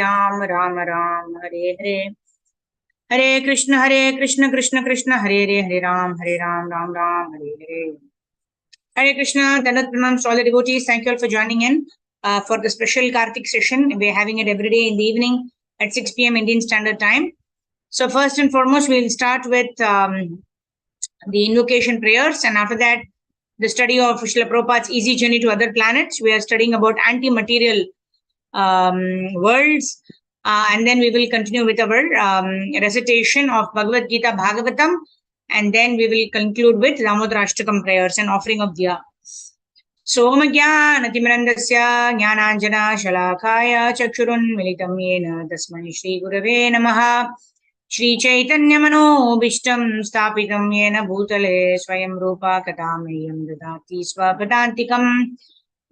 Ram, Ram Ram, Hare Hare. Hare Krishna, Krishna Krishna, Hare Hare, Hare Ram, Ram Ram, Hare Hare. Hare Krishna, Dandavat Pranams to all the devotees. Thank you all for joining in for the special Kartik session. We're having it every day in the evening at 6 p.m. Indian Standard Time. So first and foremost, we'll start with the invocation prayers, and after that, the study of Srila Prabhupada's Easy Journey to Other Planets. We are studying about anti-material worlds, and then we will continue with our recitation of Bhagavad Gita Bhagavatam, and then we will conclude with Damodarashtakam prayers and offering of Diya. Somagyanatimirandasya Jnananjana Shalakaya Chakshurunmilitam Yena Tasmai Shri Gurave Namaha. Shri Chaitanya Manobishtam Stapitam Yena Bhutale Swayam Rupa Katamayam Dadati Swapadantikam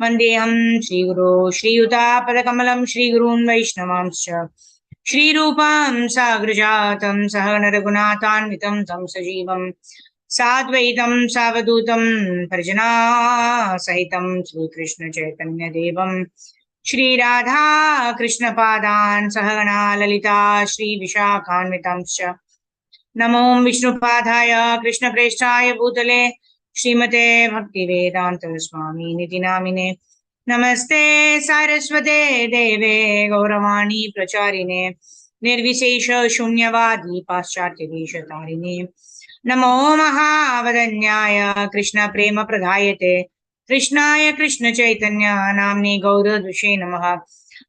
Vandeham Shri Guru Shri Yuta Padakamalam Shri Gurun Vaishnavamscha Shri Rupam Sagrajatam Sahana Raghunathanvitam Tam Sajivam Sadvaitam Savadutam Parjana Sahitam Shri Krishna Chaitanya Devam Shri Radha Krishna Padan Sahagana Lalita Shri Vishakhanvitamscha Namo Vishnu Padhaya Krishna Preshtaya Bhutale Srimate Bhakti Vedanta Swami Niti Namine Namaste Saraswate Deve Gauravani Pracharine Nirvisesha Shunyavadi Paschatya Deshatarine Namo Mahavadanyaya Krishna Prema Pradhayate Krishnaya Krishna Chaitanya Namni Gaura Dushe Namaha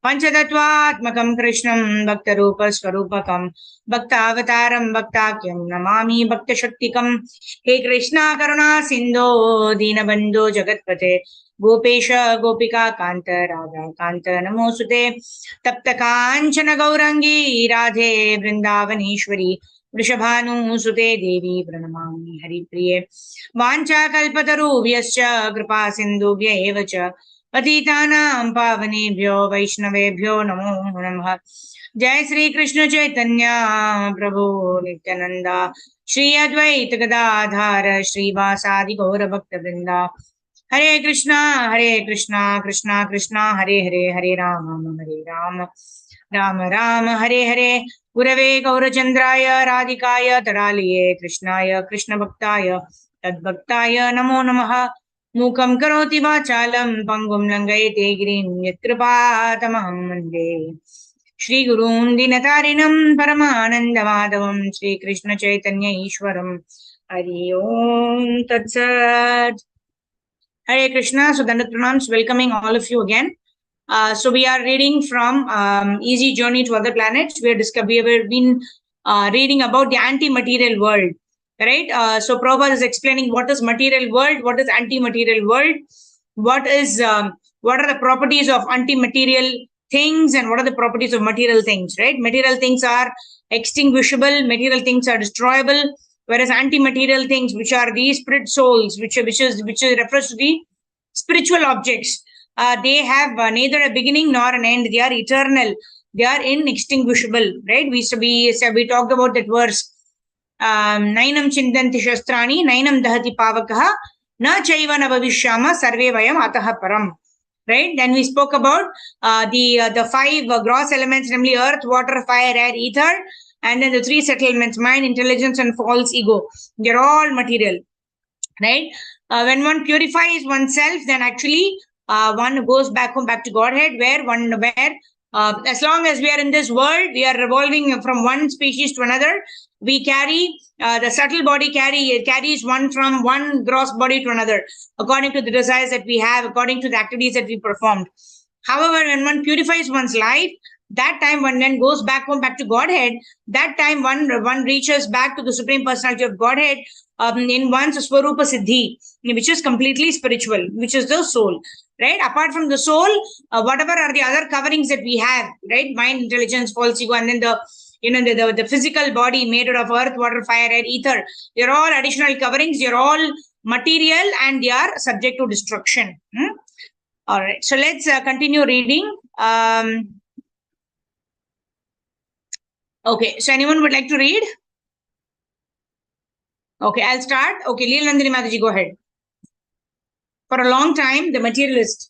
Panchatattvatmakam Krishnam Bhakta Rupa Swarupakam Bhakta Avataram Bhaktakyam Namami Bhakta Shaktikam He Krishna Karuna Sindho Dinabandho Jagatpate Gopesha Gopika Kanta Radha Kanta Namosute Tapta Kanchana Gaurangi Radhe Vrindavaneshwari Vrishabhanu Sute Devi Pranamami Hari Priye Vancha Kalpatarubhyascha Kripa Sindhubhya Evacha Patitanam Pavanebhyo Vaishnavebhyo Namo Namaha Jai Sri Krishna Chaitanya Prabhu Nityananda Shri Advaita Gadadhara Shri Vasadi Gaura Bhakta Vrinda Hare Krishna Krishna Krishna Hare Hare Hare Rama Rama Rama Hare Hare Gurave Gaurachandraya Radhikaya Tadaliye Krishnaya Krishna Bhaktaya Tadbhaktaya Namo Namaha Mukam Karoti Vachalam Pangum Langayate Girim Yatripātamaham Vande Shri Gurun Dinatarinam Paramananda Madhavam Shri Krishna Chaitanya Ishwaram Hari Om Tat Sat. Hare Krishna. So Dandavat Pranams, welcoming all of you again. So we are reading from Easy Journey to Other Planets. We have been reading about the anti-material world, right? So Prabhupada is explaining what is material world, what is anti-material world, what are the properties of anti-material things, and what are the properties of material things, right? Material things are extinguishable, material things are destroyable, whereas anti-material things, which are the spirit souls, which refers to the spiritual objects, they have neither a beginning nor an end. They are eternal. They are inextinguishable, right? We talked about that verse. Nainam chindanti shastrani, nainam dahati pavakaha, na chaiva na bhavishyama, sarve vayam ataha param. Right? Then we spoke about the five gross elements, namely earth, water, fire, air, ether, and then the three settlements: mind, intelligence, and false ego. They're all material, right? When one purifies oneself, then actually one goes back to Godhead, where as long as we are in this world, we are revolving from one species to another. We carry the subtle body carries one from one gross body to another, according to the desires that we have, according to the activities that we performed. However, when one purifies one's life, that time one then goes back to Godhead. That time one reaches back to the Supreme Personality of Godhead in one's Swarupa Siddhi, which is completely spiritual, which is the soul. Right? Apart from the soul, whatever are the other coverings that we have, right? Mind, intelligence, false ego, and then the physical body made out of earth, water, fire, air, ether. They're all additional coverings. They're all material and they are subject to destruction. All right. So let's continue reading. Okay. So anyone would like to read? Okay, I'll start. Okay, Leela Nandini Mataji, go ahead. For a long time, the materialist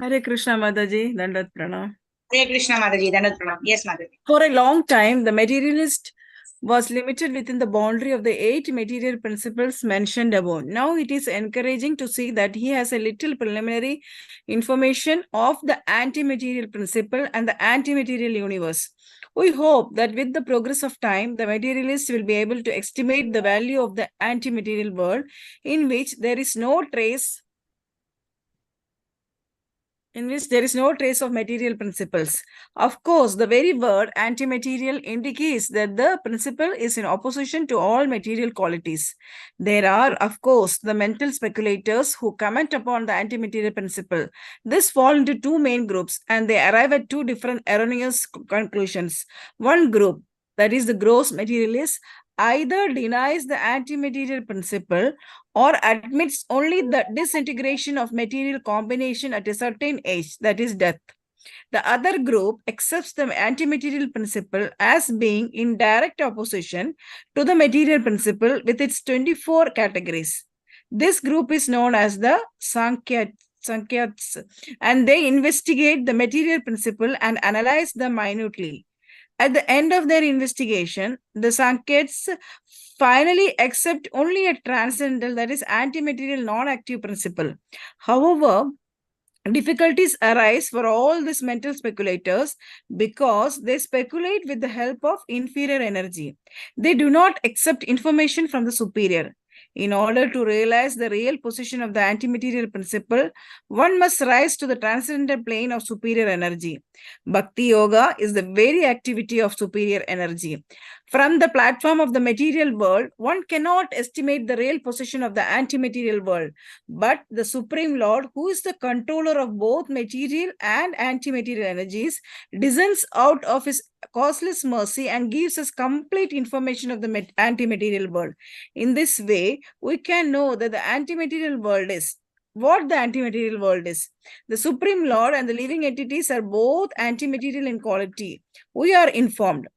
Hare Krishna, Mataji, Dandat Pranam. Hare Krishna, Mataji. Dandat Pranam. Yes, Mataji. For a long time, the materialist was limited within the boundary of the 8 material principles mentioned above. Now it is encouraging to see that he has a little preliminary information of the anti-material principle and the anti-material universe. We hope that with the progress of time, the materialist will be able to estimate the value of the anti-material world in which there is no trace of material principles. Of course, the very word anti-material indicates that the principle is in opposition to all material qualities. There are, of course, the mental speculators who comment upon the anti-material principle. This fall into two main groups, and they arrive at two different erroneous conclusions. One group, that is the gross materialist, either denies the anti-material principle or admits only the disintegration of material combination at a certain age, that is death. The other group accepts the anti-material principle as being in direct opposition to the material principle with its 24 categories. This group is known as the Sankhyasts, and they investigate the material principle and analyze them minutely. At the end of their investigation, the Sankhyasts finally accept only a transcendental, that is, anti-material non-active principle. However, difficulties arise for all these mental speculators because they speculate with the help of inferior energy. They do not accept information from the superior. In order to realize the real position of the anti-material principle, one must rise to the transcendental plane of superior energy. Bhakti Yoga is the very activity of superior energy. From the platform of the material world, one cannot estimate the real position of the anti-material world. But the Supreme Lord, who is the controller of both material and anti-material energies, descends out of his causeless mercy and gives us complete information of the anti-material world. In this way, we can know that the anti-material world is what the anti-material world is. The Supreme Lord and the living entities are both anti-material in quality. We are informed.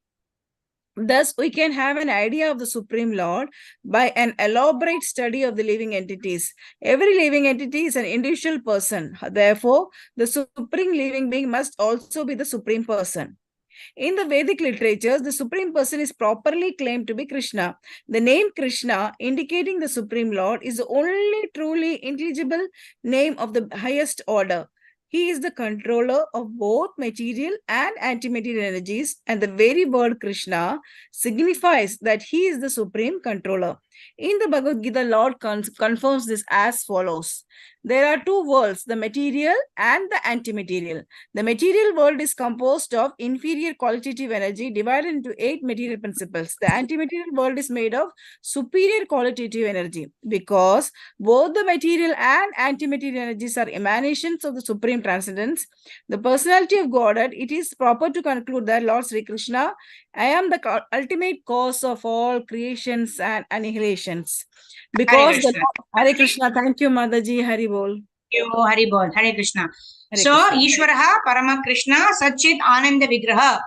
Thus, we can have an idea of the Supreme Lord by an elaborate study of the living entities. Every living entity is an individual person. Therefore, the Supreme Living Being must also be the Supreme Person. In the Vedic literatures, the Supreme Person is properly claimed to be Krishna. The name Krishna, indicating the Supreme Lord, is the only truly intelligible name of the highest order. He is the controller of both material and anti-material energies, and the very word Krishna signifies that he is the supreme controller. In the Bhagavad Gita, Lord confirms this as follows. There are two worlds, the material and the anti-material. The material world is composed of inferior qualitative energy divided into 8 material principles. The anti-material world is made of superior qualitative energy because both the material and anti-material energies are emanations of the supreme transcendence. The personality of Godhead, it is proper to conclude that Lord Sri Krishna, I am the ultimate cause of all creations and annihilations. Because Hare Krishna. Hare Krishna, thank you, Mataji. Hari Bol. Hari Bol. Hare Krishna. Hare So, Krishna. Ishwaraha Parama Krishna Satchit Ananda Vigraha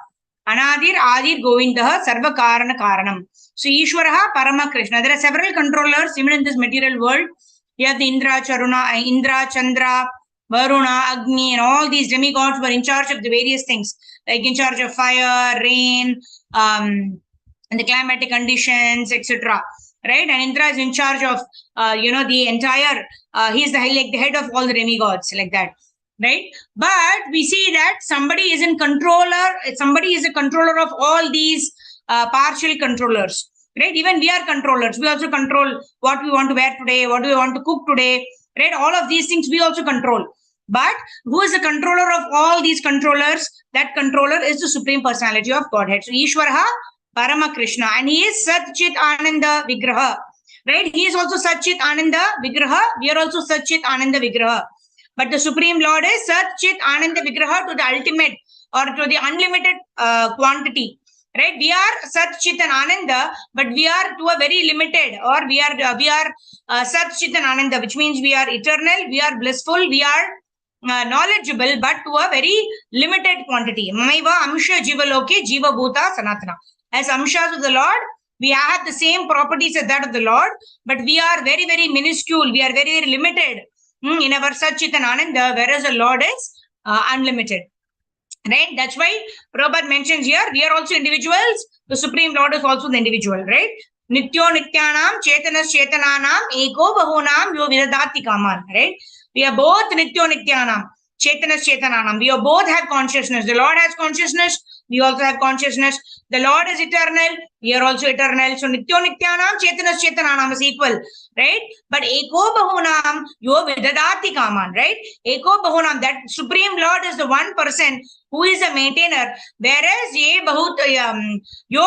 Anadir Adir Govindaha Sarva Karana Karanam. So, Ishwaraha Parama Krishna. There are several controllers even in this material world. You have the Indra, Chandra, Varuna, Agni, and all these demigods were in charge of the various things, like in charge of fire, rain, and the climatic conditions, etc. Right? And Indra is in charge of, the entire, he's like the head of all the demigods, like that. Right? But we see that somebody is a controller of all these partial controllers. Right? Even we are controllers. We also control what we want to wear today, what do we want to cook today. Right? All of these things we also control. But who is the controller of all these controllers? That controller is the Supreme Personality of Godhead. So Ishwaraha Parama Krishna, and he is Sat Chit Ananda Vigraha. Right? He is also Sat Chit Ananda Vigraha. We are also Sat Chit Ananda Vigraha. But the Supreme Lord is Sat Chit Ananda Vigraha to the ultimate or to the unlimited quantity. Right? We are Sat Chit and Ananda, but we are to a very limited, or we are Sat Chit and Ananda, which means we are eternal, we are blissful, we are knowledgeable, but to a very limited quantity. Mamaiva Amsha Jiva Loke Jiva Bhuta Sanatana. As Amshas of the Lord, we have the same properties as that of the Lord, but we are very, very minuscule. We are very, very limited in our Satchit and Ananda, whereas the Lord is unlimited. Right? That's why Prabhupada mentions here, we are also individuals. The Supreme Lord is also the individual, right? Nityo Nityanam, Chetanas Chetananam, Eko Bahunam, Yo Vidadati Kaman, right? We are both Nityo Nityanam, Chetanas Chetananam. We are both have consciousness. The Lord has consciousness. We also have consciousness. The Lord is eternal. We are also eternal. So Nityo Nityanam, Chetanas Chetananam is equal, right? But Eko Bahunam, Yo Vidadati Kaman, right? Eko Bahunam, that Supreme Lord is the one person who is a maintainer, whereas yo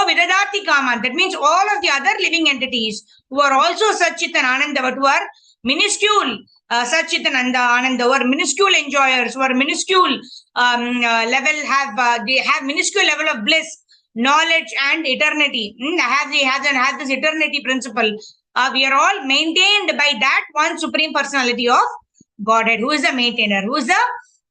vidadati kaman, that means all of the other living entities who are also Satchit and Ananda, but who are minuscule Satchit and Ananda, who are minuscule enjoyers, who are minuscule level, they have minuscule level of bliss, knowledge and eternity. Have this eternity principle. We are all maintained by that one Supreme Personality of Godhead, who is the maintainer, who is the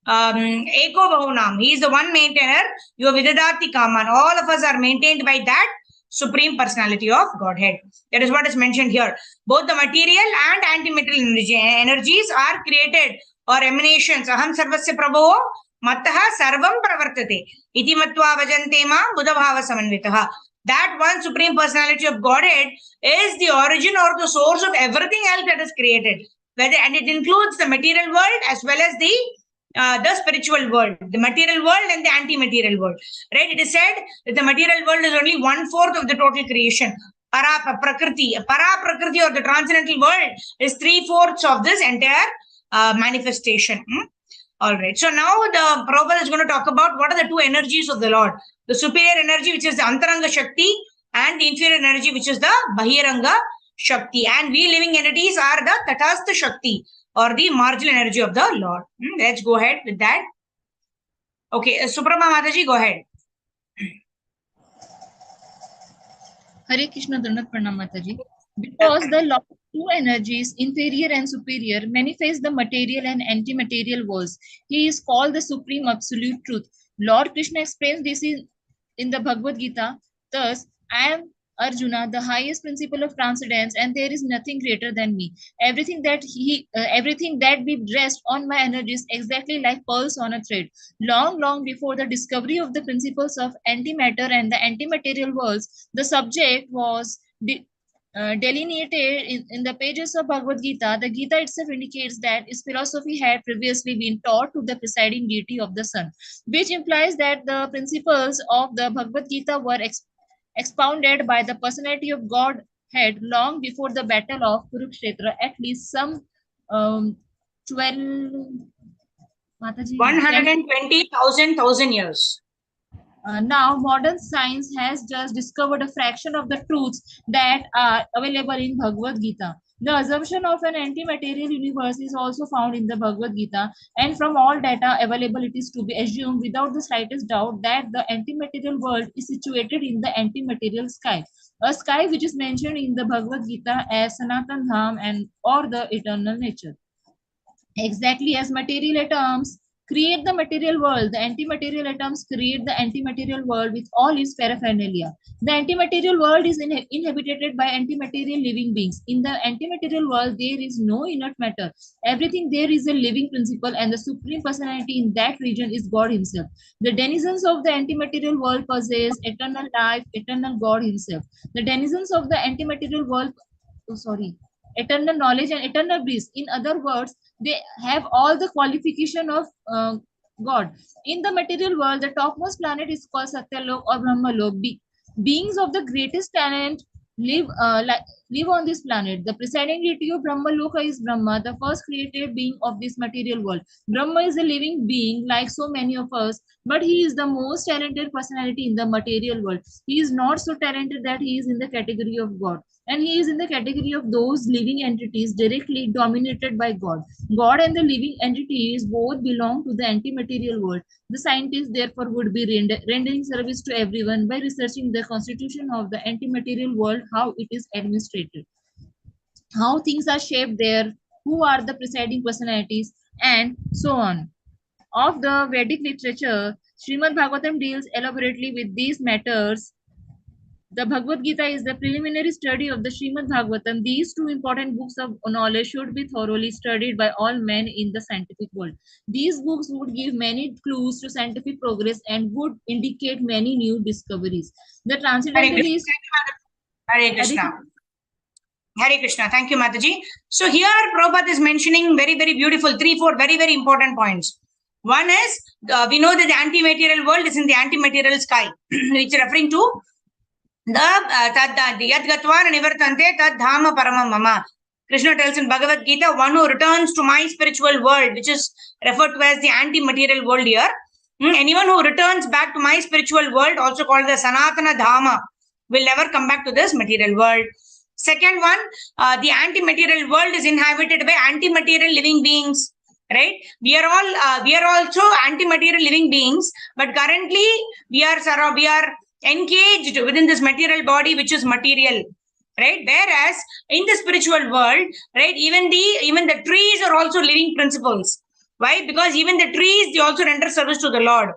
Eko Bahunam. He is the one maintainer. You Vidadati Kaman. All of us are maintained by that Supreme Personality of Godhead. That is what is mentioned here. Both the material and anti-material energies are created or emanations. Aham sarvasya prabho mattaha sarvam pravartate. Iti matva vajante ma buddhabhava samanvitaha. That one Supreme Personality of Godhead is the origin or the source of everything else that is created. And it includes the material world as well as the spiritual world, the material world and the anti-material world. Right? It is said that the material world is only 1/4 of the total creation. Para Prakriti or the transcendental world is 3/4 of this entire manifestation. All right. So now the Prabhupada is going to talk about what are the two energies of the Lord. The superior energy, which is the Antaranga Shakti, and the inferior energy, which is the Bahiranga Shakti. And we living entities are the Tatastha Shakti, or the marginal energy of the Lord. Let's go ahead with that. Okay, Suprama Mataji, go ahead. Hare Krishna Dandat Pranam Mataji. Because the law of two energies, inferior and superior, manifest the material and anti-material worlds. He is called the Supreme Absolute Truth. Lord Krishna explains this in the Bhagavad Gita. Thus, I am Arjuna, the highest principle of transcendence, and there is nothing greater than me. Everything that be dressed on my energies exactly like pearls on a thread. Long before the discovery of the principles of antimatter and the antimaterial worlds, the subject was delineated in the pages of Bhagavad Gita. The Gita itself indicates that its philosophy had previously been taught to the presiding deity of the sun, which implies that the principles of the Bhagavad Gita were expounded by the personality of Godhead long before the battle of Kurukshetra, at least some 120,000 years. Now, modern science has just discovered a fraction of the truths that are available in Bhagavad Gita. The assumption of an antimaterial universe is also found in the Bhagavad Gita, and from all data available, it is to be assumed without the slightest doubt that the antimaterial world is situated in the antimaterial sky, a sky which is mentioned in the Bhagavad Gita as Sanatan Dham or the eternal nature. Exactly as material atoms create the material world, the antimaterial atoms create the antimaterial world with all its paraphernalia. The antimaterial world is inhabited by antimaterial living beings. In the antimaterial world, there is no inert matter. Everything there is a living principle, and the supreme personality in that region is God Himself. The denizens of the antimaterial world possess eternal life, eternal God Himself. The denizens of the antimaterial world, eternal knowledge and eternal bliss. In other words, they have all the qualification of God. In the material world, the topmost planet is called Satyalok or Brahmalok. Beings of the greatest talent live on this planet. The presiding deity of Brahmaloka is Brahma, the first created being of this material world. Brahma is a living being like so many of us, but he is the most talented personality in the material world. He is not so talented that he is in the category of God, and he is in the category of those living entities directly dominated by God. God and the living entities both belong to the antimaterial world. The scientists therefore would be rendering service to everyone by researching the constitution of the antimaterial world, how it is administrated, how things are shaped there, who are the presiding personalities, and so on. Of the Vedic literature, Srimad Bhagavatam deals elaborately with these matters. The Bhagavad Gita is the preliminary study of the Srimad Bhagavatam. These two important books of knowledge should be thoroughly studied by all men in the scientific world. These books would give many clues to scientific progress and would indicate many new discoveries. The transcendentalists. Hare Krishna. Hare Krishna. Thank you, Mataji. So here Prabhupada is mentioning very, very beautiful 3-4 very, very important points. One is, we know that the anti-material world is in the anti-material sky, which is referring to the Yad Gatva Nivartante Tad Dhama Paramam Mama. Krishna tells in Bhagavad Gita, one who returns to my spiritual world, which is referred to as the anti-material world here. Anyone who returns back to my spiritual world, also called the Sanatana Dhama, will never come back to this material world. Second one, the anti-material world is inhabited by anti-material living beings, right? We are also anti-material living beings, but currently we are engaged within this material body, which is material, right? Whereas in the spiritual world, right, even the trees are also living principles. Why? Because even the trees, they also render service to the Lord.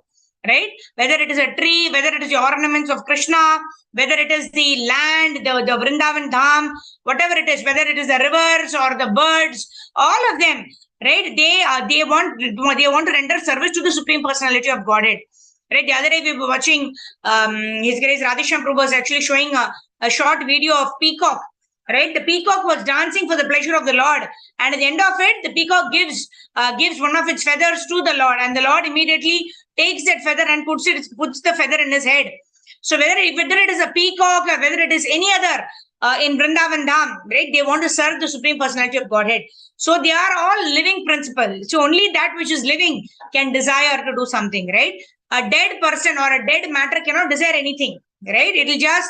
Right? Whether it is a tree, whether it is the ornaments of Krishna, whether it is the land, the Vrindavan Dham, whatever it is, whether it is the rivers or the birds, all of them, right? They want to render service to the Supreme Personality of Godhead. Right? The other day we were watching His Grace Radheshyam Prabhu was actually showing a short video of peacock. Right? The peacock was dancing for the pleasure of the Lord, and at the end of it, the peacock gives one of its feathers to the Lord, and the Lord immediately takes that feather and puts the feather in his head. So whether it is a peacock or whether it is any other in Vrindavan Dham, right? They want to serve the Supreme Personality of Godhead. So they are all living principles. So only that which is living can desire to do something, right? A dead person or a dead matter cannot desire anything, right? It will just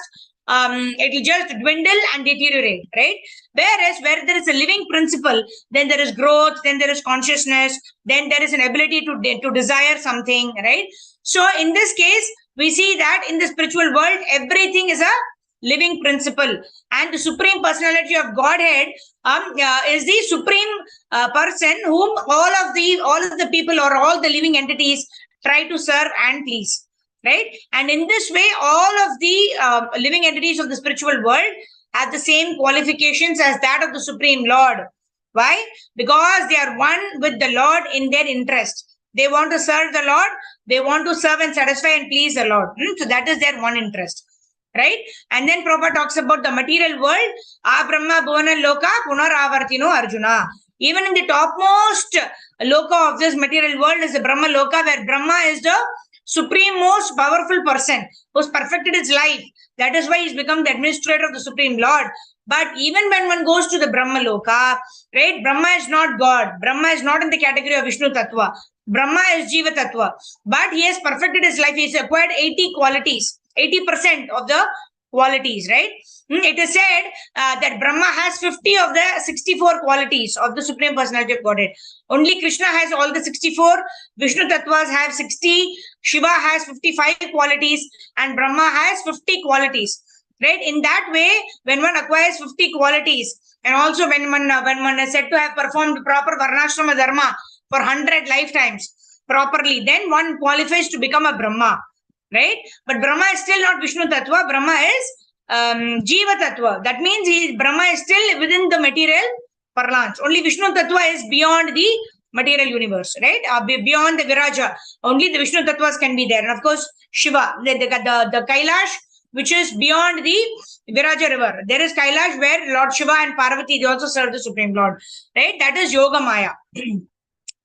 dwindle and deteriorate, right? Whereas where there is a living principle, then there is growth, then there is consciousness, then there is an ability to desire something, right? So in this case, we see that in the spiritual world, everything is a living principle, and the Supreme Personality of Godhead is the supreme person whom all of the people or all the living entities try to serve and please. Right? And in this way, all of the living entities of the spiritual world have the same qualifications as that of the Supreme Lord. Why? Because they are one with the Lord in their interest. They want to serve the Lord. They want to serve and satisfy and please the Lord. So that is their one interest. Right? And then Prabhupada talks about the material world. Brahma Bhuvana Loka Punar Avartino Arjuna. Even in the topmost loka of this material world is the Brahma Loka, where Brahma is the supreme most powerful person who's perfected his life. That is why he's become the administrator of the Supreme Lord. But even when one goes to the Brahma Loka, right, Brahma is not God. Brahma is not in the category of Vishnu Tattva. Brahma is Jiva Tattva. But he has perfected his life. He has acquired 80 qualities, 80% of the qualities, right? It is said that Brahma has 50 of the 64 qualities of the Supreme Personality of Godhead. Only Krishna has all the 64, Vishnu Tattvas have 60, Shiva has 55 qualities, and Brahma has 50 qualities. Right? In that way, when one acquires 50 qualities, and also when one is said to have performed proper Varnashrama Dharma for 100 lifetimes properly, then one qualifies to become a Brahma. Right? But Brahma is still not Vishnu Tattva. Brahma is Jiva Tattva. That means Brahma is still within the material parlance. Only Vishnu Tattva is beyond the material universe, right? Beyond the Viraja. Only the Vishnu Tattvas can be there. And of course, Shiva, the Kailash, which is beyond the Viraja river. There is Kailash where Lord Shiva and Parvati, they also serve the Supreme Lord. Right? That is Yoga Maya.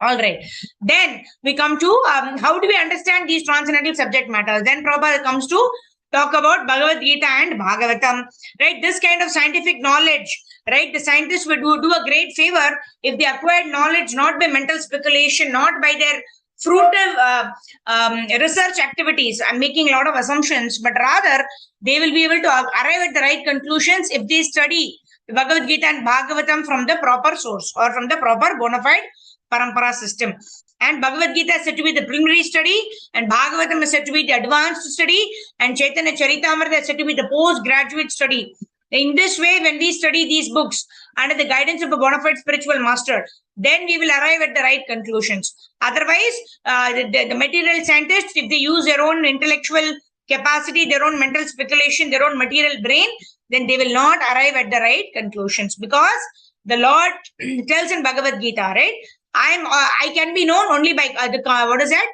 All right. Then we come to how do we understand these transcendental subject matters? Then Prabhupada comes to talk about Bhagavad Gita and Bhagavatam. Right? This kind of scientific knowledge, right? The scientists would do a great favor if they acquired knowledge not by mental speculation, not by their fruitive research activities. I'm making a lot of assumptions, but rather they will be able to arrive at the right conclusions if they study the Bhagavad Gita and Bhagavatam from the proper source or from the proper bona fide parampara system. And Bhagavad Gita is said to be the preliminary study, and Bhagavatam is said to be the advanced study, and Chaitanya Charitamrita is said to be the postgraduate study. In this way, when we study these books under the guidance of a bona fide spiritual master, then we will arrive at the right conclusions. Otherwise, the material scientists, if they use their own intellectual capacity, their own mental speculation, their own material brain, then they will not arrive at the right conclusions. Because the Lord tells in Bhagavad Gita, right? I can be known only by what is that?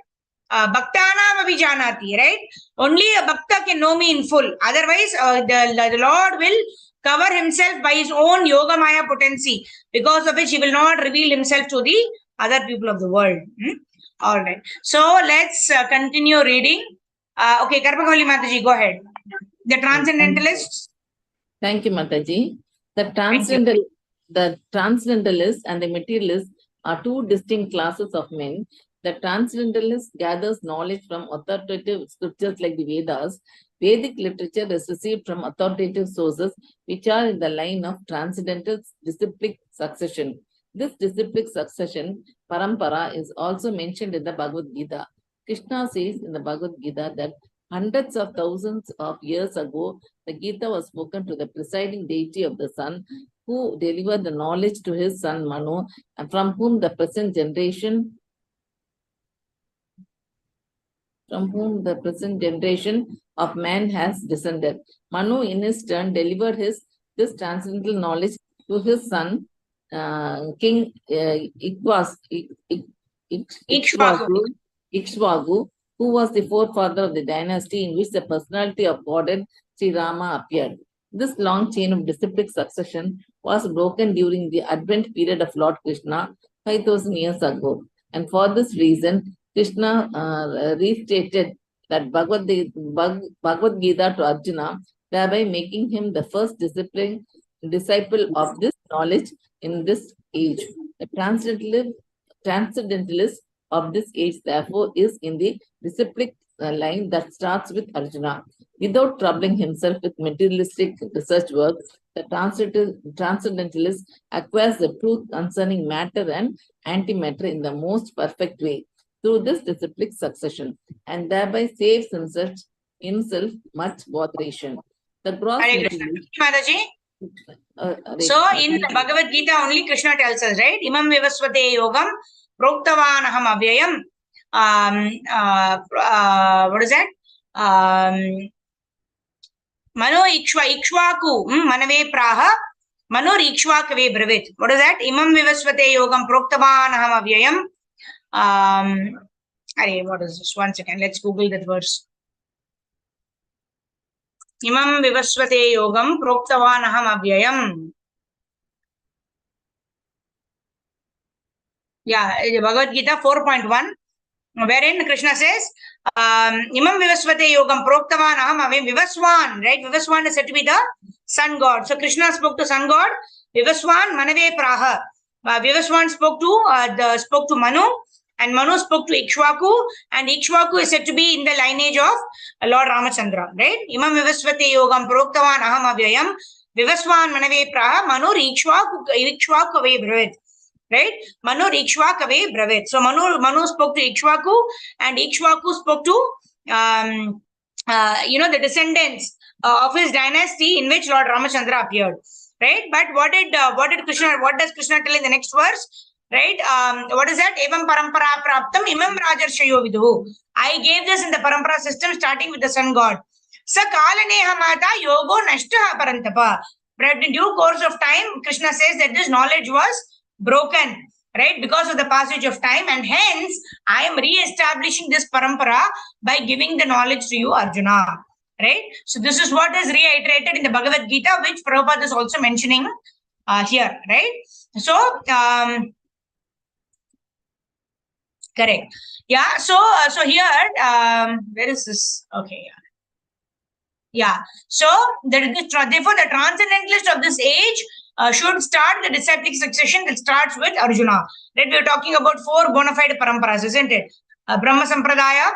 Bhaktanam abhijanati, right? Only a bhakta can know me in full. Otherwise, the Lord will cover himself by his own yoga maya potency, because of which he will not reveal himself to the other people of the world. All right. So let's continue reading. Okay, Karpakoli Mataji, go ahead. The transcendentalists. Thank you, Mataji. Thank you. The transcendentalists and the materialists are two distinct classes of men. The transcendentalist gathers knowledge from authoritative scriptures like the Vedas. Vedic literature is received from authoritative sources which are in the line of transcendental disciplic succession. This disciplic succession, parampara, is also mentioned in the Bhagavad Gita. Krishna says in the Bhagavad Gita that hundreds of thousands of years ago, the Gita was spoken to the presiding deity of the sun, who delivered the knowledge to his son Manu, and from whom the present generation of man has descended. Manu, in his turn, delivered this transcendental knowledge to his son, King Ikshvaku, who was the forefather of the dynasty in which the personality of Godhead Sri Rama appeared. This long chain of disciplic succession was broken during the Advent period of Lord Krishna 5,000 years ago. And for this reason, Krishna restated that Bhagavad Gita to Arjuna, thereby making him the first disciple of this knowledge in this age. The transcendentalist of this age, therefore, is in the disciplic line that starts with Arjuna. Without troubling himself with materialistic research work, the transcendentalist acquires the truth concerning matter and antimatter in the most perfect way through this disciplic succession, and thereby saves himself much botheration. The gross Mataji. So in the Bhagavad Gita only Krishna tells us, right? Imam vivasvate yogam proktavan aham avyayam. What is that? Mano ikshvaku manave praha manor ikshvakave bravit. What is that? Imam vivasvate yogam proktavan aham avyayam. What is this? 1 second. Let's Google that verse. Imam vivasvate yogam proktavan aham avyayam. Yeah, Bhagavad Gita 4.1, wherein Krishna says, Imam vivasvate yogam proktavan aham avyayam vivaswan, right? Vivaswan is said to be the sun god. So Krishna spoke to sun god, vivaswan manave praha. Vivaswan spoke to Manu, and Manu spoke to Ikshvaku, and Ikshvaku is said to be in the lineage of Lord Ramachandra, right? Imam vivasvate yogam proktavan aham avyayam vivaswan manave praha manur ikshvakave bravit, right? Manur ikshvakave bravit. So Manu spoke to Ikshvaku, and Ikshvaku spoke to the descendants of his dynasty in which Lord Ramachandra appeared, right? But what does Krishna tell in the next verse? Right? What is that? Evam parampara praptam imam rajarshayo vidhu. I gave this in the parampara system starting with the sun god. Sa kalaneha mata yogo nashtaha parantapa. But in due course of time, Krishna says that this knowledge was broken, right? Because of the passage of time, and hence I am re-establishing this parampara by giving the knowledge to you, Arjuna. Right? So this is what is reiterated in the Bhagavad Gita, which Prabhupada is also mentioning here, right? So correct. Yeah. So here, where is this? Okay. Yeah. So therefore, the transcendentalist of this age should start the disciplic succession that starts with Arjuna. Right? We are talking about 4 bona fide paramparas, isn't it? Brahma Sampradaya,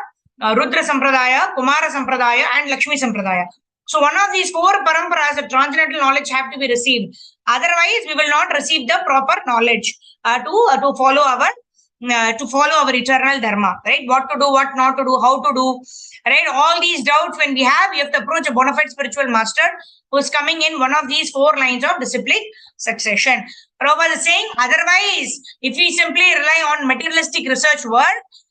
Rudra Sampradaya, Kumara Sampradaya, and Lakshmi Sampradaya. So one of these 4 paramparas of transcendental knowledge have to be received. Otherwise, we will not receive the proper knowledge to follow our eternal dharma, right? What to do, what not to do, how to do, right? All these doubts when we have to approach a bona fide spiritual master who is coming in one of these 4 lines of disciplic succession. Prabhupada is saying, otherwise, if we simply rely on materialistic research work,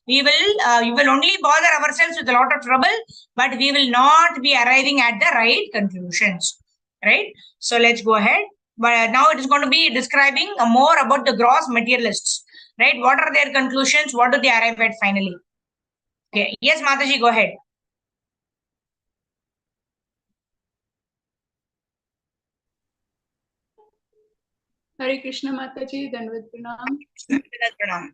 we will only bother ourselves with a lot of trouble, but we will not be arriving at the right conclusions. Right? So let's go ahead. But now it is going to be describing more about the gross materialists. Right? What are their conclusions? What do they arrive at finally? Okay. Yes, Mataji, go ahead. Hare Krishna Mataji, Dandavat Pranam. Pranam.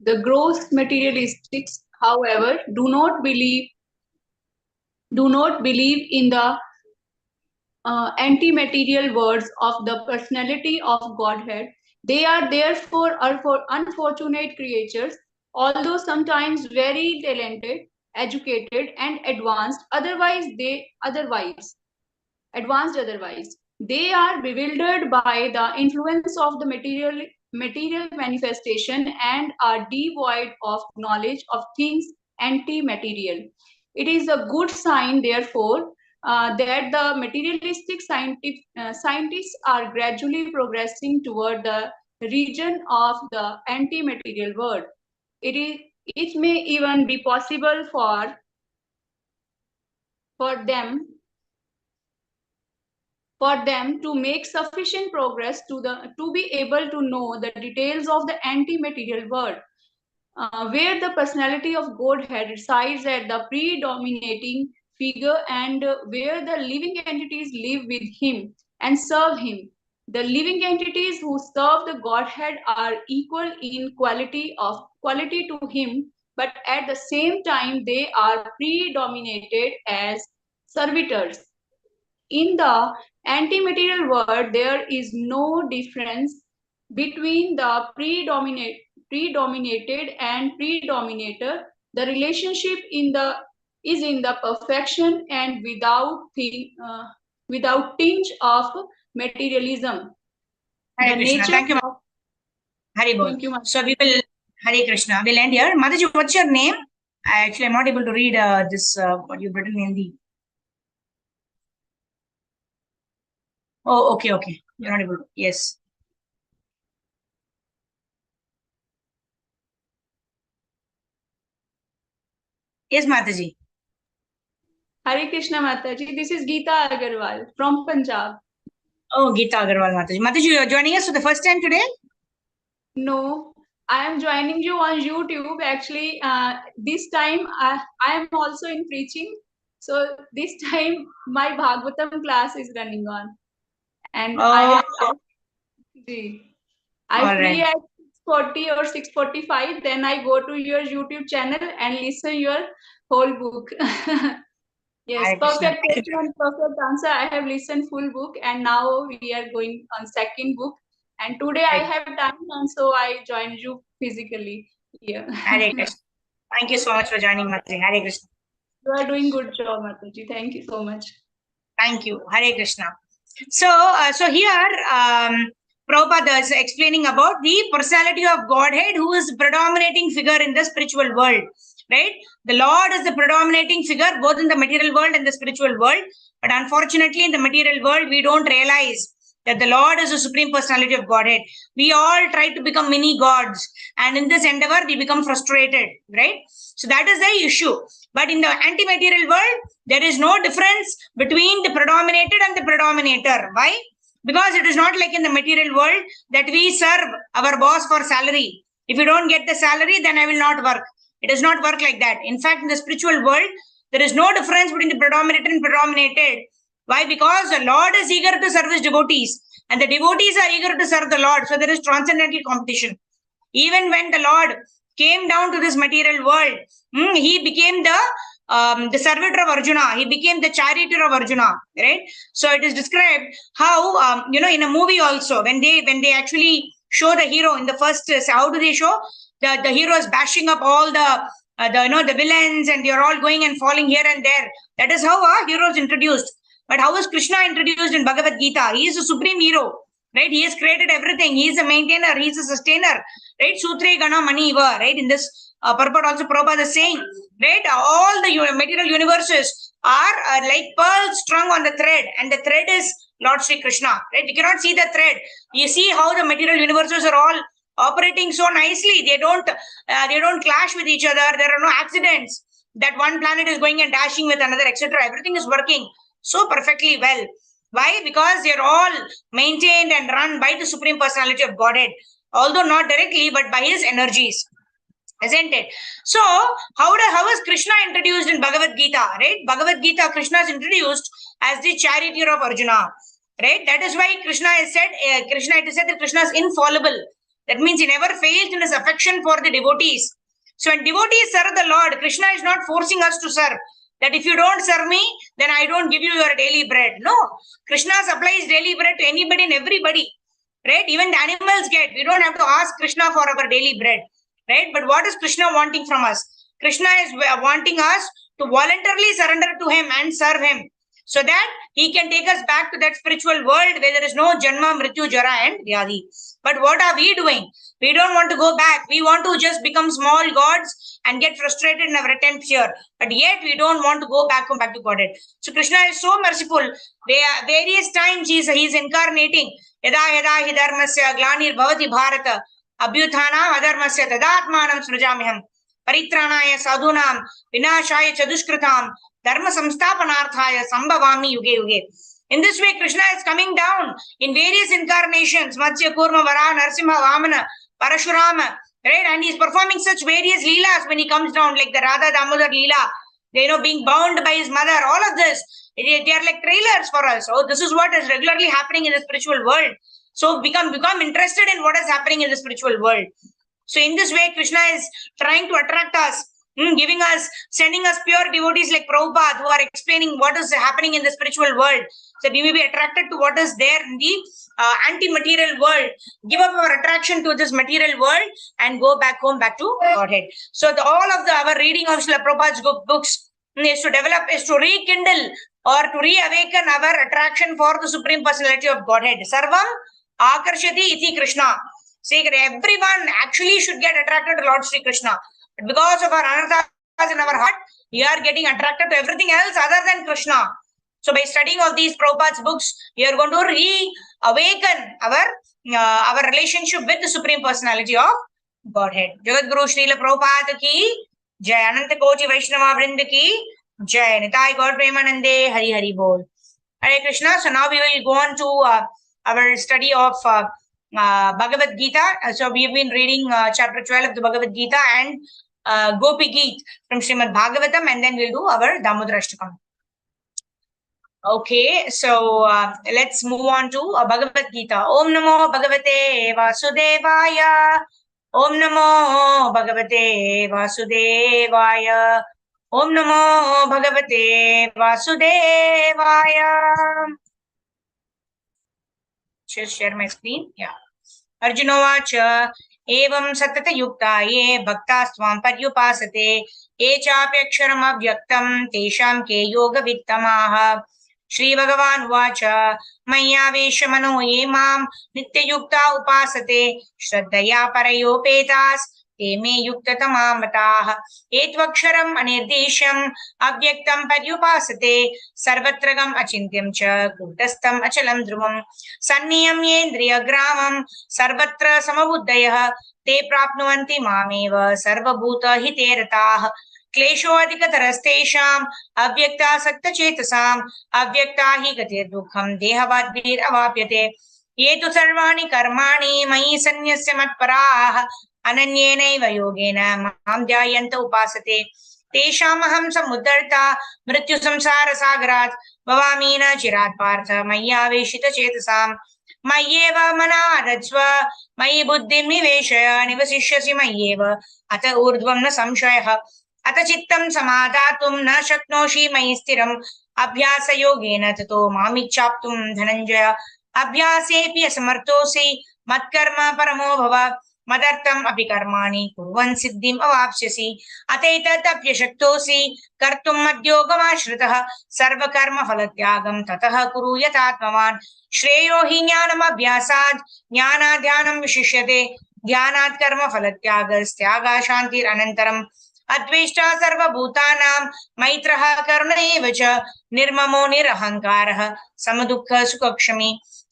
The gross materialistics, however, do not believe in the anti-material words of the personality of Godhead. They are therefore unfortunate creatures, although sometimes very talented, educated, and advanced. Otherwise, they are bewildered by the influence of the material manifestation and are devoid of knowledge of things anti-material. It is a good sign, therefore, that the materialistic scientists are gradually progressing toward the region of the anti-material world. It may even be possible for them to make sufficient progress to be able to know the details of the anti-material world, where the personality of Godhead resides at the predominating figure and where the living entities live with him and serve him. The living entities who serve the Godhead are equal in quality to him, but at the same time they are predominated as servitors. In the anti-material world, there is no difference between the predominated and predominator. The relationship is in the perfection and without tinge of materialism. Hare Krishna. Thank you. Hari Bol. Thank you, So we will, Hare Krishna. We'll end here. Mataji, what's your name? Actually, I'm not able to read this, what you've written in the. Oh, okay. You're not able to. Yes. Yes, Mataji. Hare Krishna Mataji. This is Geeta Agarwal from Punjab. Oh, Geeta Agarwal Mataji. Mataji, you are joining us for the first time today? No, I am joining you on YouTube. Actually, this time I am also in preaching. So this time my Bhagavatam class is running on. And I free at 6:40 or 6:45. Then I go to your YouTube channel and listen your whole book. Yes, perfect question, perfect answer. I have listened full book and now we are going on second book. And today I have time and so I joined you physically here. Hare Krishna. Thank you so much for joining, Mataji. Hare Krishna. You are doing good job, Mataji. Thank you so much. Thank you. Hare Krishna. So here, Prabhupada is explaining about the personality of Godhead, who is predominating figure in the spiritual world. Right? The Lord is the predominating figure both in the material world and the spiritual world. But unfortunately, in the material world, we don't realize that the Lord is the supreme personality of Godhead. We all try to become mini gods, and in this endeavor, we become frustrated. Right? So that is the issue. But in the anti-material world, there is no difference between the predominated and the predominator. Why? Because it is not like in the material world that we serve our boss for salary. If you don't get the salary, then I will not work. It does not work like that. In fact, in the spiritual world, there is no difference between the predominated and predominated. Why? Because the Lord is eager to serve his devotees and the devotees are eager to serve the Lord. So there is transcendental competition. Even when the Lord came down to this material world, he became the servitor of Arjuna. He became the charioteer of Arjuna, right? So it is described how, in a movie also, when they actually show the hero in the first, how do they show? The hero is bashing up all the villains and they're all going and falling here and there. That is how a hero is introduced. But how is Krishna introduced in Bhagavad Gita? He is a supreme hero, right? He has created everything. He is a maintainer. He is a sustainer, right? Sutre Gana Mani Iva, right? In this purport also Prabhupada is saying, right? All the material universes are like pearls strung on the thread, and the thread is Lord Sri Krishna, right? You cannot see the thread. You see how the material universes are all operating so nicely. They don't clash with each other. There are no accidents that one planet is going and dashing with another, etc. Everything is working so perfectly well. Why? Because they're all maintained and run by the Supreme Personality of Godhead, although not directly, but by his energies. Isn't it? So, how is Krishna introduced in Bhagavad Gita? Right? Bhagavad Gita, Krishna is introduced as the charioteer of Arjuna. Right? That is why Krishna is said, it is said that Krishna is infallible. That means he never fails in his affection for the devotees. So when devotees serve the Lord, Krishna is not forcing us to serve. That if you don't serve me, then I don't give you your daily bread. No. Krishna supplies daily bread to anybody and everybody. Right? Even the animals get. We don't have to ask Krishna for our daily bread. Right? But what is Krishna wanting from us? Krishna is wanting us to voluntarily surrender to him and serve him, so that he can take us back to that spiritual world where there is no Janma, Mrityu, Jara and Vyadhi. But what are we doing? We don't want to go back. We want to just become small gods and get frustrated in our attempts here. But yet we don't want to go back to Godhead. So Krishna is so merciful. Various times he is incarnating. Yada yada hi dharmasya glanir bhavati bharata abhyuthanam adharmasya tadatmanam srujamiham paritranaya sadhunam vinashaya chadushkritam dharma samsthapanarthaya sambhavami yuge yuge. In this way, Krishna is coming down in various incarnations, Matsya, Kurma, Vara, Narsimha, Vamana, Parashurama, right? And he's performing such various leelas when he comes down, like the Radha Damodar leela, being bound by his mother, all of this. They are like trailers for us. Oh, this is what is regularly happening in the spiritual world. So become interested in what is happening in the spiritual world. So in this way, Krishna is trying to attract us, sending us pure devotees like Prabhupada who are explaining what is happening in the spiritual world. So we may be attracted to what is there in the anti-material world, give up our attraction to this material world and go back home, back to Godhead. So all of our reading of Srila Prabhupada's books is to rekindle or to reawaken our attraction for the Supreme Personality of Godhead. Sarvam akarshati iti Krishna. See, everyone actually should get attracted to Lord Sri Krishna. But because of our anarthas in our heart, we are getting attracted to everything else other than Krishna. So by studying of these Prabhupada's books, we are going to reawaken our relationship with the Supreme Personality of Godhead. Jagat Guru Srila Prabhupada ki Jai, Ananta Koti Vaishnava Vrinda ki Jai, Nitai Gaur Premanande, Hari Hari Bol. Hare Krishna. So now we will go on to our study of Bhagavad Gita. So we have been reading chapter 12 of the Bhagavad Gita and Gopi Geet from Srimad Bhagavatam, and then we'll do our Damodara Ashtakam. Okay, so let's move on to Bhagavad Gita. Om Namo Bhagavate Vasudevaya. Om Namo Bhagavate Vasudevaya. Om Namo Bhagavate Vasudevaya. Just share my screen. Yeah. Arjunovacha evam satata yukta ye bhaktasvam paryupasate ye chapyaksharam avyaktam tesham ke yoga vittamaha. Shri Bhagavan Vacha Maya Veshamano ye mam nitya yukta upasate shraddhaya parayopetas te me yukta tamamataha etvaksharam anirdesham avyaktam paryupasate sarvatragam achintyam cha kutastam achalam dhruvam sanniyam yendriya gramam sarvatra samabuddhayah te prapnuvanti mameva sarvabhuta hite rataah क्लेशोऽधिकतरस्तेषाम् अव्यक्तासक्तचेतसाम् अव्यक्ता हि गतिर् दुःखम् देहवाद्भिरवाप्यते ये तु सर्वाणि कर्माणि मयि सन्न्यस्य मत्पराः अनन्येनैव योगेन मां ध्यायन्त उपासते तेषामहं समुद्धर्ता मृत्युसंसारसागरात् भवामि न चिरात् पार्थ मय्यावेशितचेतसाम् मय्येव मनारज्स्व मयि बुद्धिं निवेशय निवसिष्यसि मय्येव अत ऊर्ध्वं न संशयः अत चित्तं समादातुं न शक्नोषि मयि स्थिरम् अभ्यासयोगेन ततो मामिच्छाप्तुं धनञ्जय अभ्यासेऽपि असमर्थोऽसि मत्कर्म परमो भव मदर्थम् अपि कर्माणि कुर्वन् सिद्धिम् अवाप्स्यसि अतैतदप्यशक्तोऽसि कर्तुं मद्योगमाश्रितः सर्वकर्मफलत्यागं ततः कुरु यथात्मवान् श्रेयो हि ज्ञानमभ्यासात् ज्ञानाद् ध्यानं विशिष्यते ध्यानात् कर्मफलत्यागस्त्यागा शान्तिरनन्तरम् अद्वेष्टा सर्वभूतानां मैत्रः करुण एव च निर्ममो निरहङ्कारः समदुःखसुखक्षमी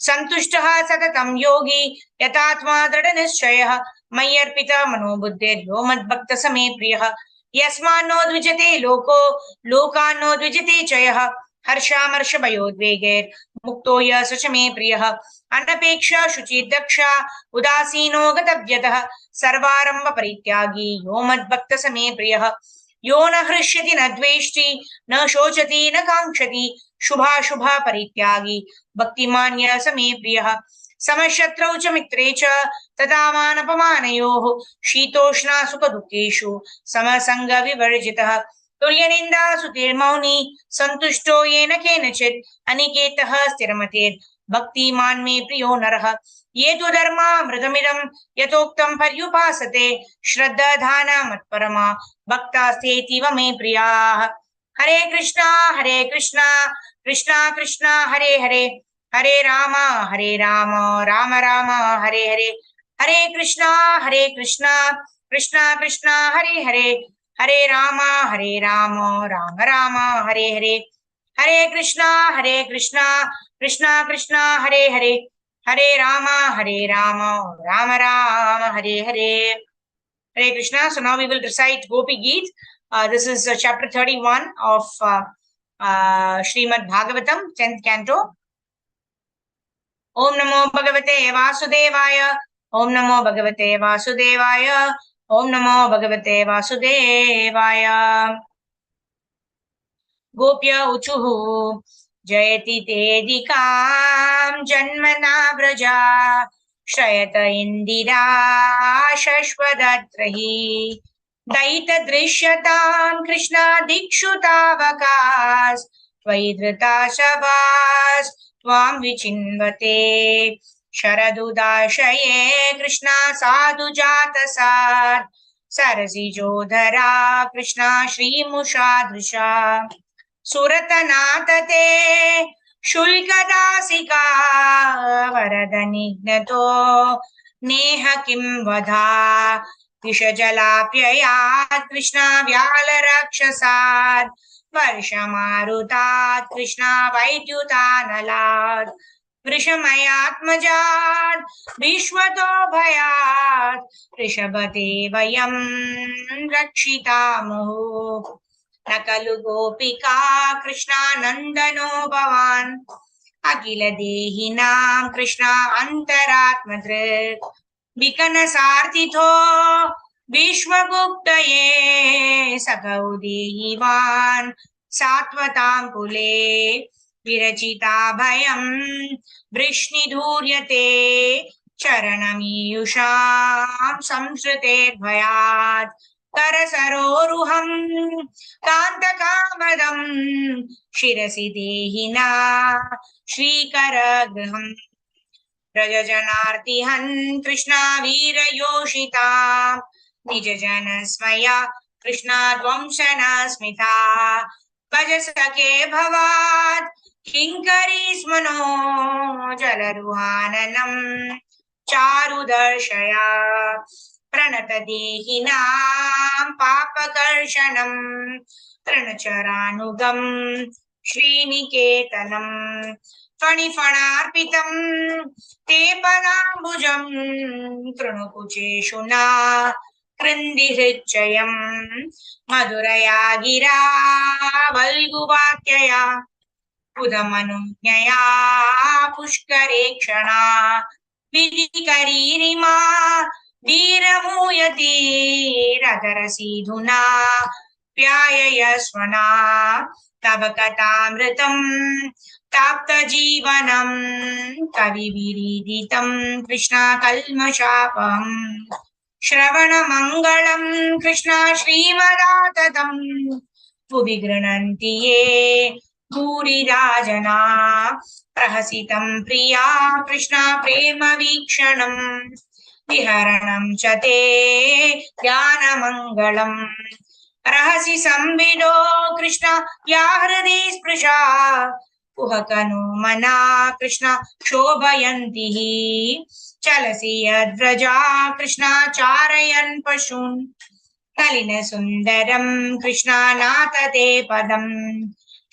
सन्तुष्टः सततं योगी यतात्मा दृढनिश्चयः मय्यर्पितः मनोबुद्धिर्यो मद्भक्तः मे प्रियः यस्मान्नो द्विजते लोको लोकान्नो द्विजते च यः हर्षामर्षभयोद्वेगैर्मुक्तो यः स च मे प्रियः अनपेक्ष शुचिर्दक्ष उदासीनो गतव्यतः सर्वारंभ परित्यागी यो मद्भक्तः स मे प्रियः यो न हृष्यति न द्वेष्टि न शोचति न काङ्क्षति शुभाशुभ परित्यागी भक्तिमान् यः स मे प्रियः समशत्रौ च मित्रे च तथा मानपमानयोः शीतोष्णा सुखदुःखेषु समसङ्गविवर्जितः तुल्यनिन्दा सुतिर्मौनी सन्तुष्टो येन केनचित् अनिकेतः स्थिरमतिर् भक्तिमान् मे प्रियो नरः ये तु धर्मामृतमिदं यथोक्तं पर्युपासते श्रद्धाधाना मत्परमा भक्तास्तेतीव मे प्रियाः हरे Krishna Krishna Krishna Hare Hare Hare Ram Ram Ram Hare Hare Hare Krishna Krishna Krishna Hare Hare Hare Ram Ram Ram Hare Hare Hare Krishna Krishna Krishna Hare Hare Hare Ram Ram Ram Hare Hare Hare Krishna. So now we will recite Gopi Geet. This is chapter 31 of Srimad Bhagavatam, 10th canto. Om Namo Bhagavate Vasudevaya. Om Namo Bhagavate Vasudevaya. Om Namo Bhagavate Vasudevaya. Gopya Uchuhu Jayati Tedikam Janmana Vraja Shrayata Indira Shashwadatrahi Daita Drishatam Krishna Dikshutavakas Tvaidrita Shabas Tvam Vichinvate Sharadudashaye Krishna Sadhu Jatasat Sarasi Jodhara Krishna Shri Mushadrisha Suratanatate Shulkadasika Varadanighnato Neha Kim Vadha Vishajalapyayat Krishna Vyalarakshasad Varshamarutat Krishna Vaidyutanalat Vrishamayatmajat Vishwato Bhayat Rishabhate Vayam Rakshitamuhu Nakalu Gopika Krishna Nandano Bhavan Akila Dehinam Krishna Antaratmadrit Bikana Sartitho Vishwaguptaye Sakaudehivan Satvatam Kule Virachita Bhayam Vrishnidhuryate Charanamiyusham Samsrute Bhayat Karasaroruham Kantakamadam Shirasi Dehina Shrikaragraham Rajajanartihan Krishna Veera Yoshita Nijajanasmaya Krishna Dvamshana Smita Bhajasake Bhavat Kinkari Smano Jalaruhananam Charudarshaya Pranatadehinam Papakarshanam Tranacharanugam Sriniketanam Fanifanarpitam Te Padambujam Trunukucheshuna Krindihrichayam Madhuraya Gira Valguvakyaya Udamanujnaya Pushkarekshana Vidikaririma Dhiramuyati Radharasidhuna Pyayayasvana Tavakatamritam Tapta Jivanam Kaviviriditam Krishna Kalmashapam Shravana Mangalam Krishna Srimadatam Pubigrananti Ye Puri Rajana Prahasitam Priya Krishna Prema Vikshanam Viharanam Chate Jnana Mangalam Rahasi Samvido Krishna Yahradi Sprisha Puhakanu Mana Krishna Shobhayantihi Chalasi Yadvraja Krishna Charayan Pashun नलिनसुन्दरं कृष्णानाथ ते पदम्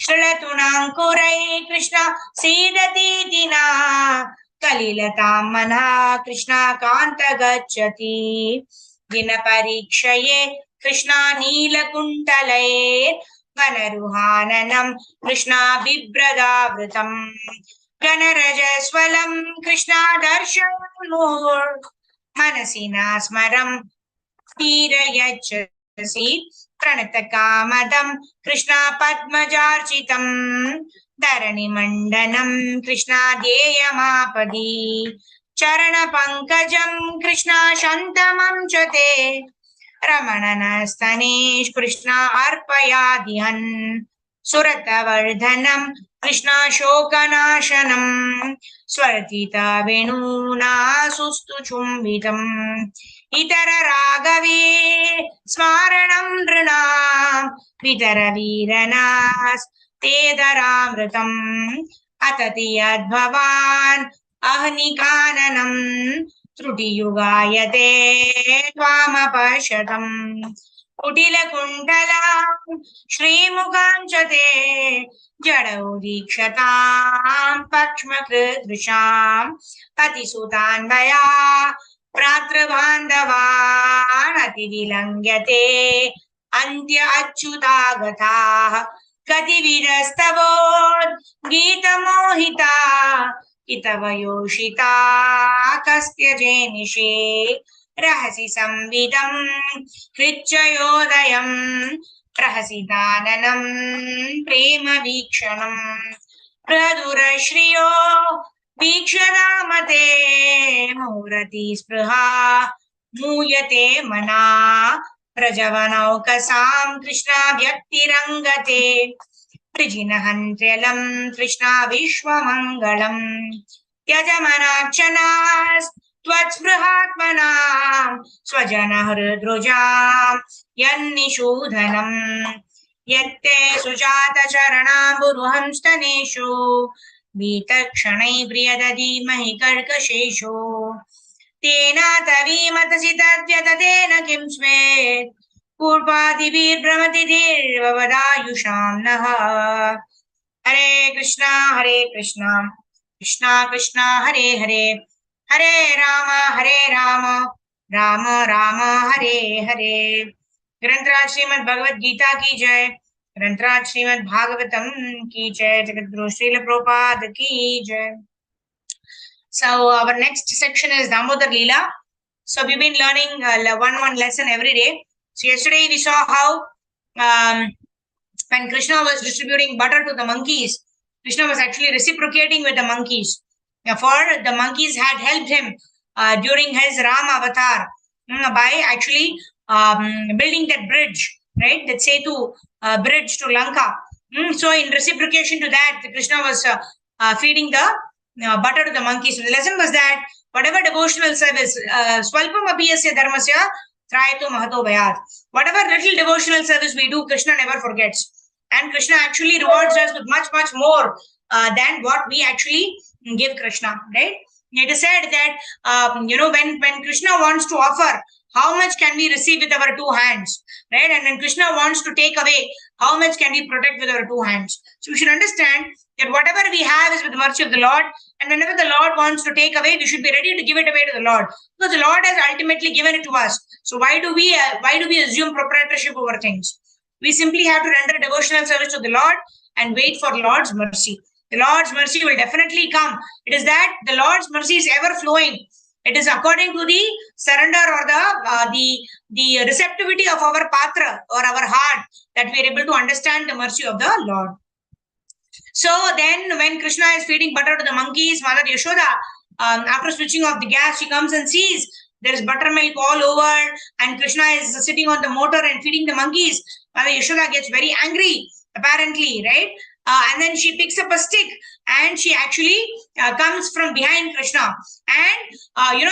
शृणतु नाङ्कुरै कृष्ण सीदतीति न कलिलतां मनः कृष्णाकान्त गच्छति दिनपरीक्षये कृष्णा नीलकुण्टलैर् वनरुहाननं कृष्णा बिभ्रदावृतम् गणरजस्वलं कृष्णा दर्शयन्मुहुर् मनसि न स्मरं तीरयच्छसि प्रणतकामदं कृष्णा पद्मजार्चितं धरणिमण्डनं कृष्णा ध्येयमापदि चरणपङ्कजं कृष्णा शन्तमं च ते रमणनस्तनेश कृष्णा अर्पयादिहन् सुरतवर्धनं कृष्णा शोकनाशनं स्वर्तिता वेणूना सुस्तुचुम्बितम् इतर राघवे स्मारणं नृणां वितरवीरनास्तेदरामृतम् अतति यद्भवान् अह्निकाननं त्रुटियुगायते त्वामपश्यतम् कुटिलकुण्डला श्रीमुखां च ते जडौ दीक्षतां पक्ष्मकृदृशाम् पतिसुतान्वया भ्रातृबान्धवान् अतिविलङ्घ्यते अन्त्य अच्युतागताः गतिविदस्तवोद्गीतमोहिता इतवयोषिता कस्य जेनिषे रहसि संविदं हृच्चयोदयं प्रहसिताननं प्रेमवीक्षणम् प्रदुरश्रियो वीक्षदामते मुहूर्ति स्पृहा मूयते मना प्रजवनौकसां कृष्णा व्यक्तिरङ्गते वृजिनहन्त्र्यलं कृष्णा विश्वमङ्गलम् त्यजमनार्चनास्त्वत्स्पृहात्मनां स्वजनहृद्रुजां यन्निषूदनम् यत्ते सुजातचरणाम्बुरुहंस्तनेषु वीतक्षणै प्रियदधीमहि कर्कशेषो तेनातवीमतसि तद्व्यततेन किं स्वेत् पूर्वादिभिर्भ्रमतिभिर्भवदायुषां नः हरे कृष्णा कृष्णा कृष्णा हरे हरे हरे राम राम राम हरे हरे ग्रंथराज श्रीमद् भगवद गीता की जय ग्रंथराज श्रीमद् भागवतम की जय जगद्गुरु श्रील प्रभुपाद की जय. So our next section is Damodar Leela. So we've been learning one lesson every day. So yesterday we saw how when Krishna was distributing butter to the monkeys, Krishna was actually reciprocating with the monkeys. For the monkeys had helped him during his Rama avatar by actually building that bridge, right? That Setu bridge to Lanka. So in reciprocation to that, Krishna was feeding the butter to the monkeys. So the lesson was that whatever devotional service, swalpam abhiyasya dharmasya trayato mahato bhayat. Whatever little devotional service we do, Krishna never forgets. And Krishna actually rewards us with much, much more than what we actually give Krishna, right? It is said that, when Krishna wants to offer, how much can we receive with our two hands, right? And when Krishna wants to take away, how much can we protect with our two hands? So we should understand that whatever we have is with the mercy of the Lord. And whenever the Lord wants to take away, we should be ready to give it away to the Lord, because the Lord has ultimately given it to us. So why do we assume proprietorship over things? We simply have to render devotional service to the Lord and wait for the Lord's mercy. The Lord's mercy will definitely come. It is that the Lord's mercy is ever flowing. It is according to the surrender or the receptivity of our patra or our heart that we are able to understand the mercy of the Lord. So then when Krishna is feeding butter to the monkeys, Mother Yashoda, after switching off the gas, she comes and sees there is buttermilk all over and Krishna is sitting on the motor and feeding the monkeys. Mother Yashoda gets very angry, apparently, right? And then she picks up a stick and she actually comes from behind Krishna. And,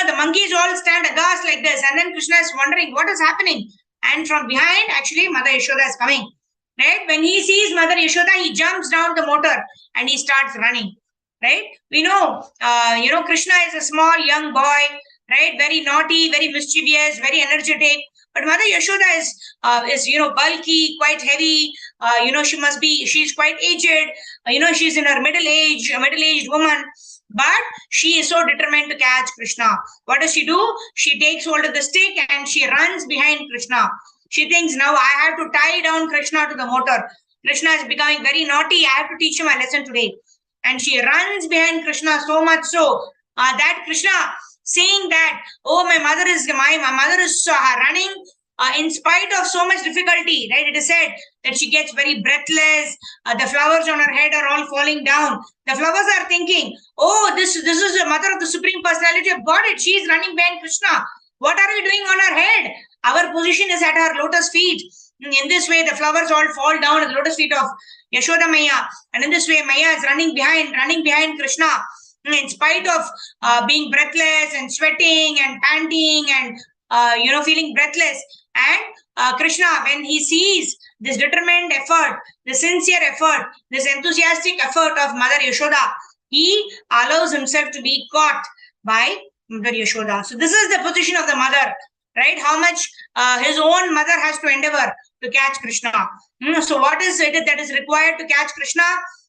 the monkeys all stand aghast like this. And then Krishna is wondering what is happening. And from behind, actually, Mother Yashoda is coming. Right? When he sees Mother Yashoda, he jumps down the motor and he starts running. Right? We know, Krishna is a small young boy, right? Very naughty, very mischievous, very energetic. But Mother Yashoda is bulky, quite heavy. She's quite aged. She's in her middle age, a middle-aged woman. But she is so determined to catch Krishna. What does she do? She takes hold of the stick and she runs behind Krishna. She thinks, now I have to tie down Krishna to the motor. Krishna is becoming very naughty. I have to teach him a lesson today. And she runs behind Krishna so much so that Krishna, saying that, oh, my mother is running in spite of so much difficulty, right? It is said that she gets very breathless. The flowers on her head are all falling down. The flowers are thinking, oh, this is the mother of the Supreme Personality of Godhead. She is running behind Krishna. What are we doing on her head? Our position is at her lotus feet. In this way, the flowers all fall down at the lotus feet of Yashoda Maya. And in this way, Maya is running behind Krishna. In spite of being breathless and sweating and panting and feeling breathless. And Krishna, when he sees this determined effort, the sincere effort, this enthusiastic effort of Mother Yashoda, he allows himself to be caught by Mother Yashoda. So this is the position of the mother, right? How much his own mother has to endeavor to catch Krishna. So what is it that is required to catch Krishna?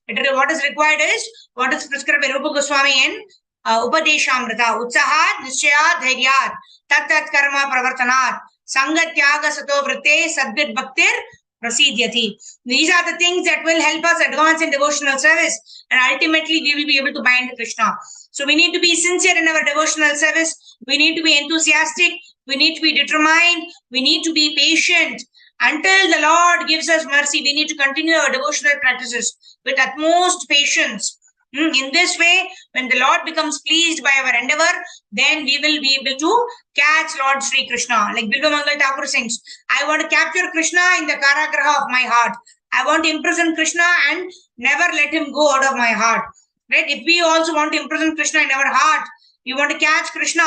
What is required is what is prescribed by Rupa Goswami in Upadeshamrita. Utsahat, Nischayat, Dhairyat, Tat Tat Karma Pravartanat, Sangatyaga Sato Vrite, Sadbit Bhaktir, Prasidhyati. These are the things that will help us advance in devotional service, and ultimately we will be able to bind Krishna. So we need to be sincere in our devotional service. We need to be enthusiastic. We need to be determined. We need to be patient. Until the Lord gives us mercy, we need to continue our devotional practices with utmost patience. In this way, when the Lord becomes pleased by our endeavor, then we will be able to catch Lord Sri Krishna. Like Bilva Mangal Thakur sings, I want to capture Krishna in the Karagraha of my heart. I want to imprison Krishna and never let him go out of my heart. Right? If we also want to imprison Krishna in our heart, we want to catch Krishna,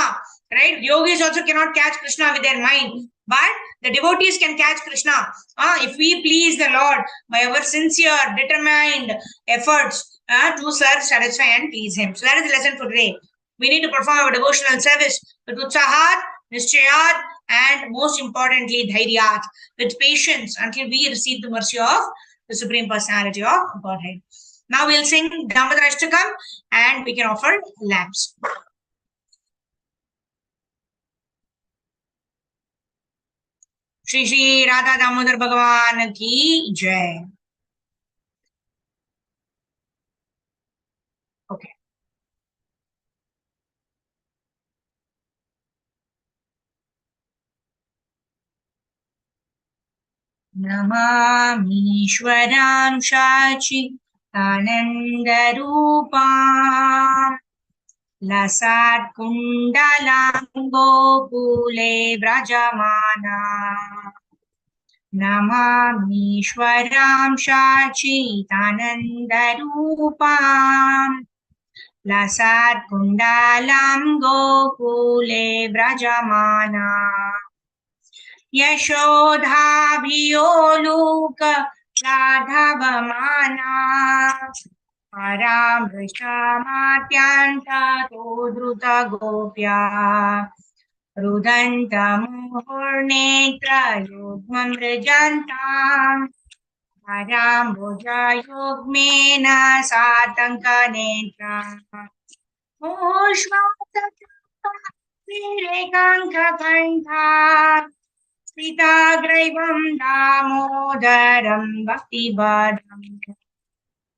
right? Yogis also cannot catch Krishna with their mind, but the devotees can catch Krishna. If we please the Lord by our sincere, determined efforts to serve, satisfy, and please Him. So that is the lesson for today. We need to perform our devotional service with utsahat, nischayat, and most importantly, dhairyat, with patience until we receive the mercy of the Supreme Personality of Godhead. Now we'll sing Damodar Ashtakam and we can offer lamps. Shri Shri Radha Damodar Bhagavan ki Jai. Okay. Namami Shwaram Shachi Anandarupam Lasat Kundalam Gokule Vrajamana Namami Shwaram Shachi Anandarupam Lasat Kundalam Gokule Vrajamana Yashodha Bhiyoluka Ladhavamana Paramrishamatyanta Todruta Gopya Rudanta Muhurnetra Yugmam Rajantam Parambuja Yugmena Satanka Netra Ushvataka Virekanka Kantha Sitagraivam Damodaram Bhaktibadam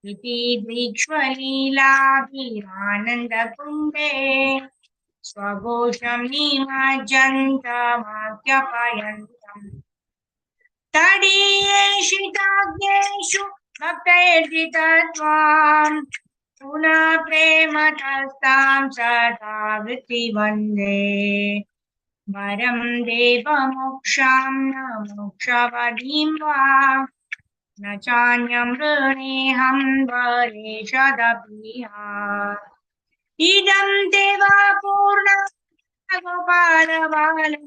Iti Dvikshvalila Bhirananda Kunde Swagosham Nimajanta Makyapayantam Tadiyeshitagyeshu Bhaktayirjitatvam Puna Prematastam Sada Vritti Vande Varam Deva Moksham Na Mokshavadim Va Na Chanyam Runeham Vareshadapiha Idam Deva Purna Gopalavalam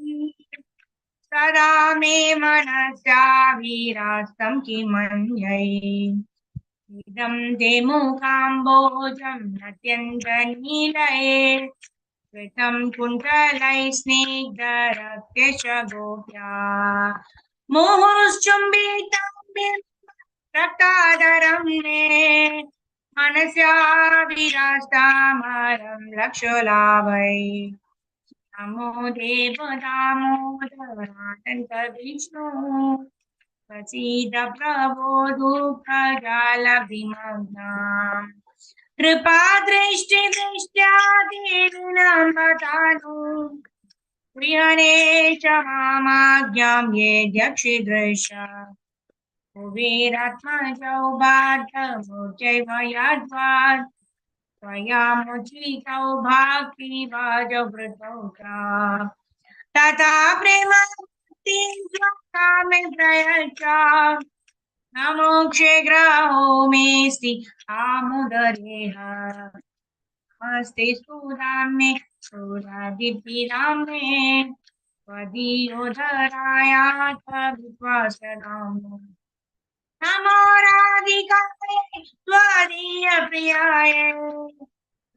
Sada Me Manasya Virastam Kimanyai Idam Demukambojam Natyanjanilaye कृतं कुण्डलै स्निग्धरक्तच गोप्या मुहुश्चुम्बितं रक्तादरं मे मनस्या विरास्तामरं लक्षलाभै नमो देव दामोदरानन्द विष्णु प्रसीद प्रभो दुःखजालविमग्नाम् कृपादृष्टिदृष्ट्यादीनां प्रियणे च मामाज्ञां ये दक्षिदृश कुबेरात्मजौ बाधमुचैव यद्वात् त्वया मुचितौ भाक्तिभाजवृतौ तथा प्रेममे प्रयच्छ नमोक्षे ग्रहो मेऽस्ति आमुदरेह नमस्ते सुदाम्ने सुरादिभिराम्ने त्वदीयोधरायाथ विश्वासदाम्ने नमो राधिकाय त्वदीयप्रियाय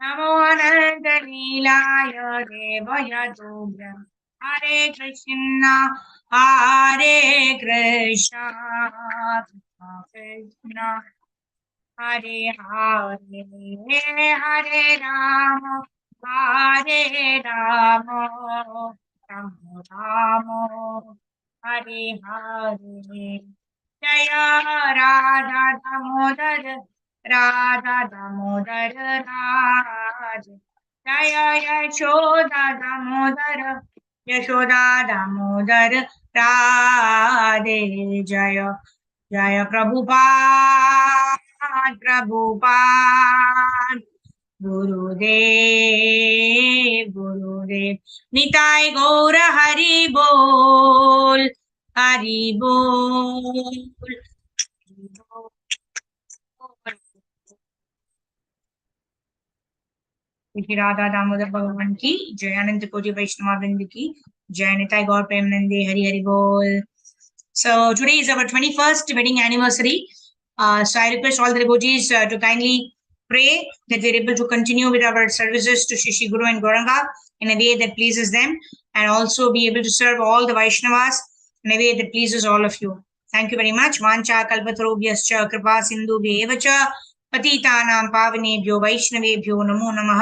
नमो अनन्तलीलाय देवयतोभ्यम् हरे कृष्ण कृष्ण हरे हरे हरे राम राम राम हरे हरे जय राधा दामोदर राज जय यशोदा दामोदर राधे जय जय प्रभुपाद गुरुदेव निताय गौर हरि बोल हरि बोल श्री राधा दामोदर भगवान की जय अनंत कोटि वैष्णवावृंद की जय निताय गौर प्रेमानंदे हरि हरि बोल. So today is our 21st wedding anniversary. So I request all the devotees to kindly pray that we're able to continue with our services to Shri Guru and Gauranga in a way that pleases them, and also be able to serve all the Vaishnavas in a way that pleases all of you. Thank you very much. Vancha kalpatarobhyascha kripa sindhubhyev cha पतितानां पावनेभ्यो वैष्णवेभ्यो नमो नमः.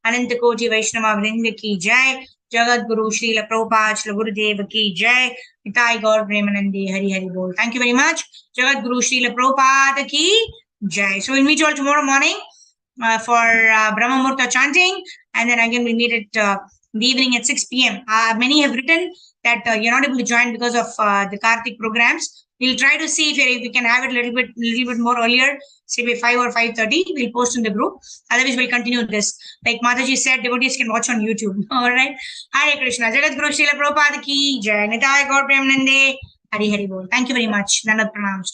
अनंत कोटि वैष्णव वृंद की जय. जगत गुरु श्रील प्रभुपाद श्री गुरुदेव की जय. निताय गौर प्रेमानंदे हरि हरि बोल. Thank you very much. Jagat Guru Srila Prabhupada ki jai. So we'll meet you all tomorrow morning for Brahma Murta chanting, and then again we'll meet at the evening at 6 p.m. Many have written that you're not able to join because of the Kartik programs. We'll try to see if we can have it a little bit more earlier, say by 5 or 5:30. We'll post in the group. Otherwise, we'll continue this. Like Mataji said, devotees can watch on YouTube. All right. Hare Krishna. Jagat Guru Srila Prabhupada ki jai. Nitai Gaur Premanande. Hari Hari Bol. Thank you very much. Nanad Pranams.